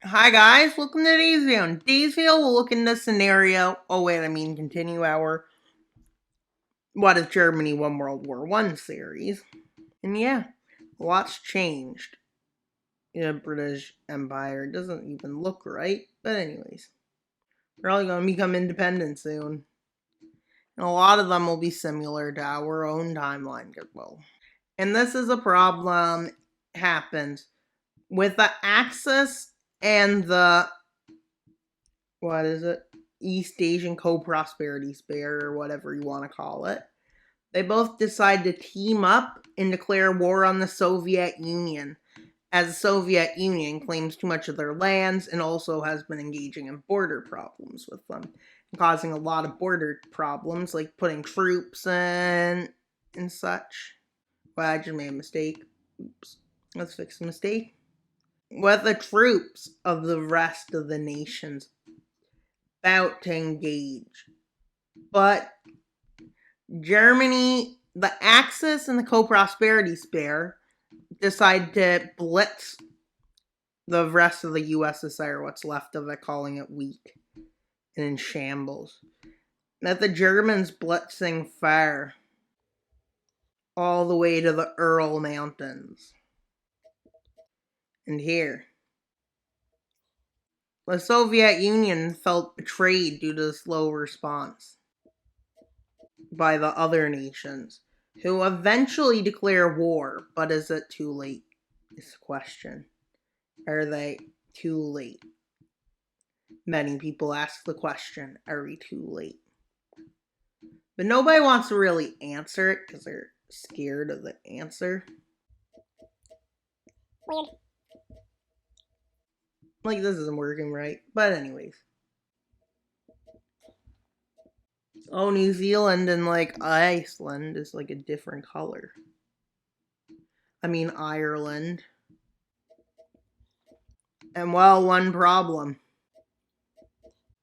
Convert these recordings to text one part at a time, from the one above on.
Hi guys, welcome to today's video. In today's video, we'll look into scenario. Continue our What if Germany won World War One series. And yeah, a lot's changed. The British Empire doesn't even look right. But anyways, we're all going to become independent soon. And a lot of them will be similar to our own timeline as well. And this is a problem happens with the Axis and the East Asian Co-Prosperity Sphere, or whatever you want to call it. They both decide to team up and declare war on the Soviet Union, as the Soviet Union claims too much of their lands and also has been engaging in border problems with them, causing a lot of border problems, like putting troops in and such. Well, I just made a mistake. Oops. Let's fix the mistake. With the troops of the rest of the nations about to engage. But Germany, the Axis and the Co-Prosperity Sphere decide to blitz the rest of the USSR, what's left of it, calling it weak and in shambles. That the Germans blitzing far all the way to the Ural Mountains. And here, the Soviet Union felt betrayed due to the slow response by the other nations, who eventually declare war. But is it too late? Is the question. Are they too late? Many people ask the question, are we too late? But nobody wants to really answer it because they're scared of the answer. Weird. Like, this isn't working right. But anyways. Oh, New Zealand and, like, Iceland is, like, a different color. I mean, Ireland. And, well, one problem.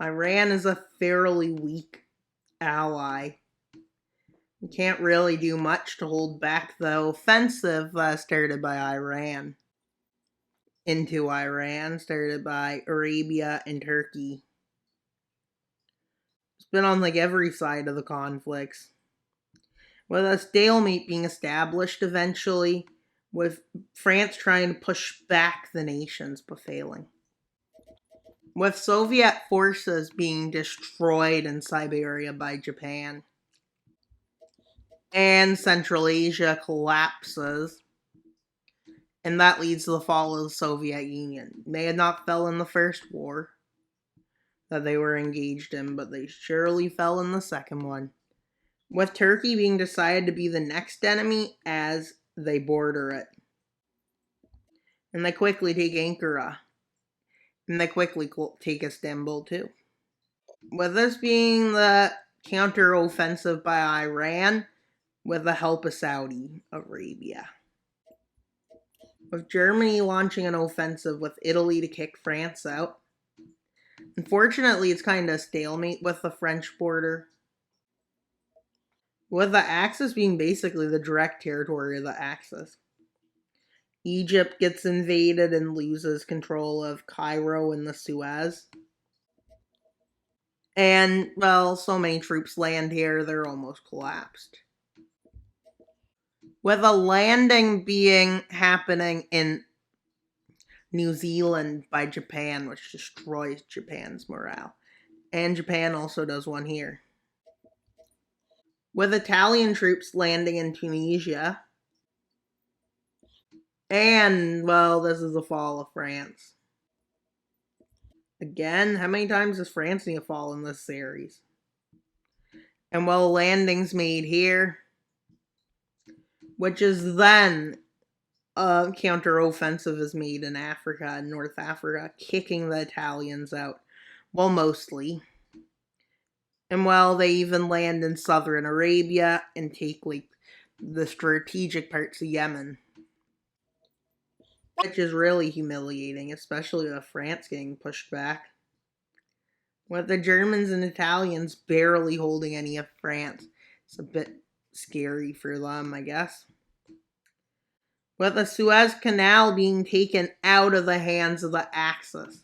Iran is a fairly weak ally. We can't really do much to hold back the offensive started by Iran. Into Iran, started by Arabia and Turkey. It's been on like every side of the conflicts. With a stalemate being established eventually, with France trying to push back the nations but failing. With Soviet forces being destroyed in Siberia by Japan. And Central Asia collapses. And that leads to the fall of the Soviet Union. They had not fell in the first war that they were engaged in, but they surely fell in the second one. With Turkey being decided to be the next enemy as they border it. And they quickly take Ankara. And they quickly take Istanbul too. With this being the counter-offensive by Iran with the help of Saudi Arabia. With Germany launching an offensive with Italy to kick France out. Unfortunately, it's kind of a stalemate with the French border. With the Axis being basically the direct territory of the Axis. Egypt gets invaded and loses control of Cairo and the Suez. And, well, so many troops land here, they're almost collapsed. With a landing happening in New Zealand by Japan, which destroys Japan's morale. And Japan also does one here. With Italian troops landing in Tunisia. And, well, this is the fall of France. Again, how many times does France need to fall in this series? And, well, landings made here. Which is then a counter-offensive is made in Africa and North Africa, kicking the Italians out. Well, mostly. And, well, they even land in southern Arabia and take, like, the strategic parts of Yemen. Which is really humiliating, especially with France getting pushed back. With the Germans and Italians barely holding any of France. It's a bit scary for them, I guess. With the Suez Canal being taken out of the hands of the Axis.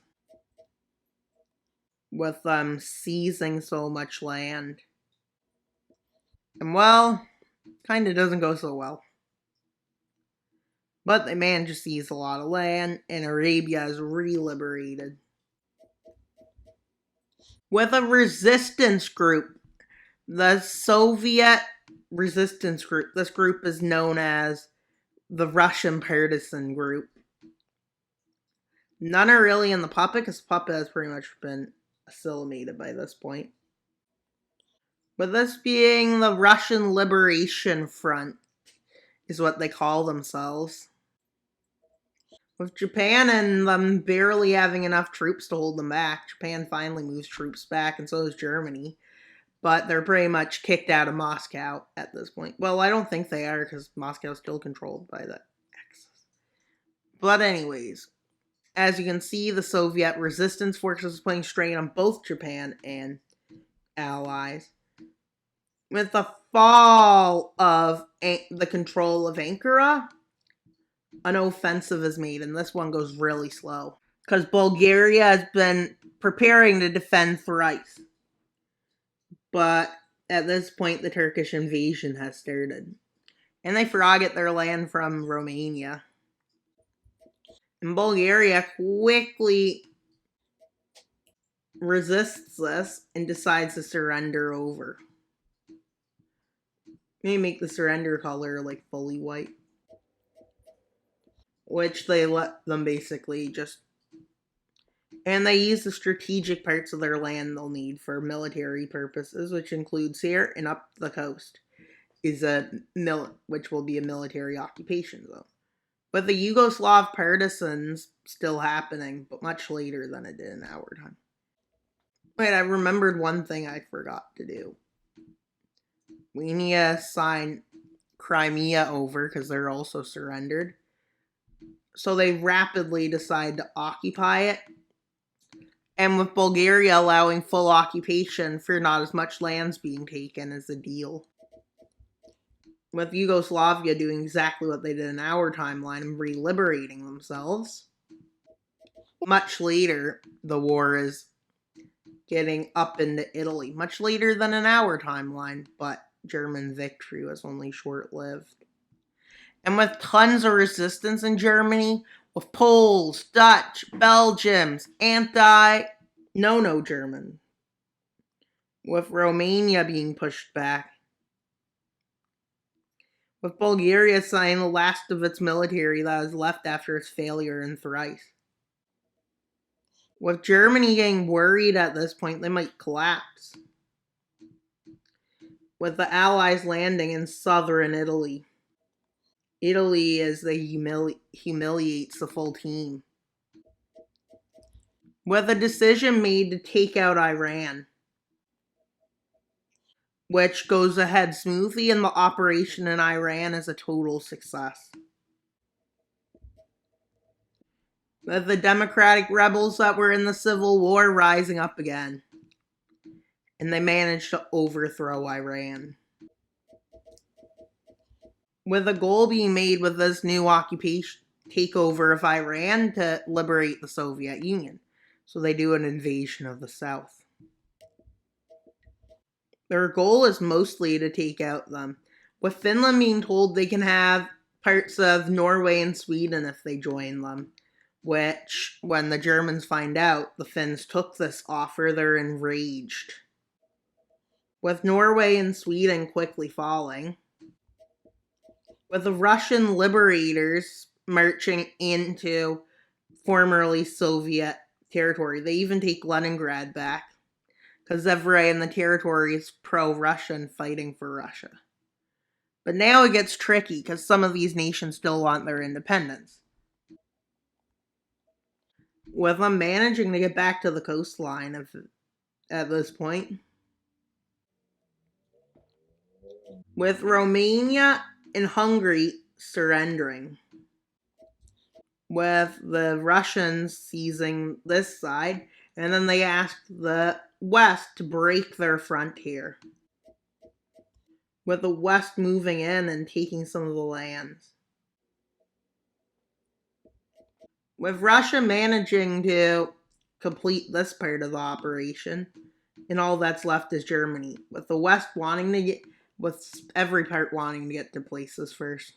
with them seizing so much land. And well, kinda doesn't go so well. But they manage to seize a lot of land, and Arabia is re-liberated. With a resistance group, the Soviet resistance group. This group is known as the Russian partisan group. None are really in the puppet, because puppet has pretty much been assimilated by this point. But this being the Russian Liberation Front is what they call themselves. With Japan and them barely having enough troops to hold them back, Japan finally moves troops back, and so does Germany. But they're pretty much kicked out of Moscow at this point. Well, I don't think they are, because Moscow's still controlled by the Axis. But anyways, as you can see, the Soviet resistance forces is playing strain on both Japan and allies. With the fall of the control of Ankara, an offensive is made, and this one goes really slow. Because Bulgaria has been preparing to defend thrice. But at this point, the Turkish invasion has started. And they forgot their land from Romania. And Bulgaria quickly resists this and decides to surrender over. Maybe make the surrender color like fully white. Which they let them basically just... And they use the strategic parts of their land they'll need for military purposes, which includes here and up the coast is which will be a military occupation zone. But the Yugoslav partisans still happening, but much later than it did in our time. Wait, I remembered one thing I forgot to do. We need to sign Crimea over, because they're also surrendered. So they rapidly decide to occupy it. And with Bulgaria allowing full occupation for not as much lands being taken as a deal. With Yugoslavia doing exactly what they did in our timeline and re-liberating themselves. Much later, the war is getting up into Italy. Much later than in our timeline, but German victory was only short-lived. And with tons of resistance in Germany, with Poles, Dutch, Belgians, no German. With Romania being pushed back. With Bulgaria signing the last of its military that was left after its failure in thrice. With Germany getting worried at this point, they might collapse. With the Allies landing in southern Italy. Italy as they humiliates the full team. With a decision made to take out Iran. Which goes ahead smoothly, and the operation in Iran is a total success. With the democratic rebels that were in the Civil War rising up again. And they managed to overthrow Iran. With a goal being made with this new takeover of Iran to liberate the Soviet Union. So they do an invasion of the South. Their goal is mostly to take out them, with Finland being told they can have parts of Norway and Sweden if they join them, which, when the Germans find out the Finns took this offer, they're enraged. With Norway and Sweden quickly falling, with the Russian liberators marching into formerly Soviet territory. They even take Leningrad back. Because everybody in the territory is pro-Russian, fighting for Russia. But now it gets tricky, because some of these nations still want their independence. With them managing to get back to the coastline at this point. With Romania and Hungary surrendering. With the Russians seizing this side, and then they asked the West to break their frontier. With the West moving in and taking some of the lands. With Russia managing to complete this part of the operation, and all that's left is Germany, with the West wanting to get, with every part wanting to get to places first.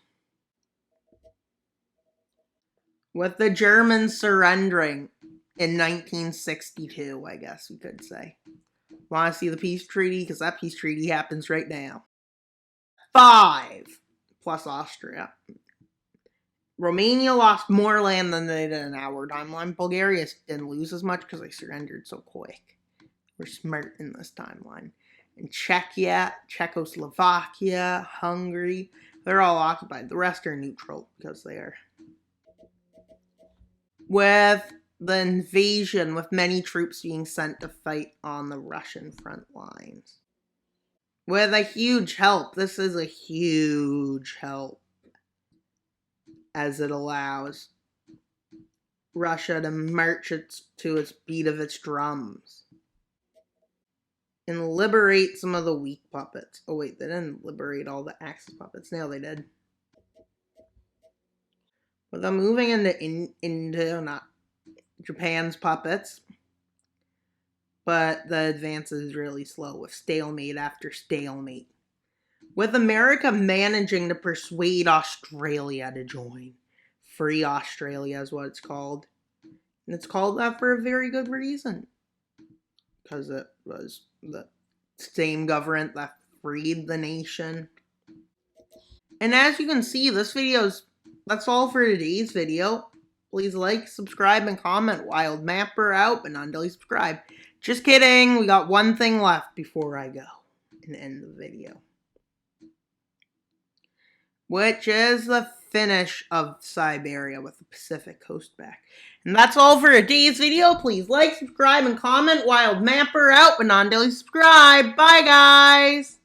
With the Germans surrendering in 1962, I guess we could say. Want to see the peace treaty? Because that peace treaty happens right now. 5 plus Austria. Romania lost more land than they did in our timeline. Bulgaria didn't lose as much because they surrendered so quick. We're smart in this timeline. And Czechia, Czechoslovakia, Hungary, they're all occupied. The rest are neutral because they are. With the invasion, with many troops being sent to fight on the Russian front lines. With a huge help. This is a huge help, as it allows Russia to march to its beat of its drums. And liberate some of the weak puppets. Oh wait, they didn't liberate all the Axis puppets. No, they did. But they're moving into not Japan's puppets. But the advance is really slow, with stalemate after stalemate. With America managing to persuade Australia to join. Free Australia is what it's called. And it's called that for a very good reason. Because it was the same government that freed the nation. And as you can see, that's all for today's video. Please like, subscribe, and comment. Wild Mapper out, but not until you subscribe. Just kidding, we got one thing left before I go and end the video. Which is the finish of Siberia with the Pacific coast back. And that's all for today's video. Please like, subscribe, and comment. Wild Mapper out, but not until you subscribe. Bye, guys!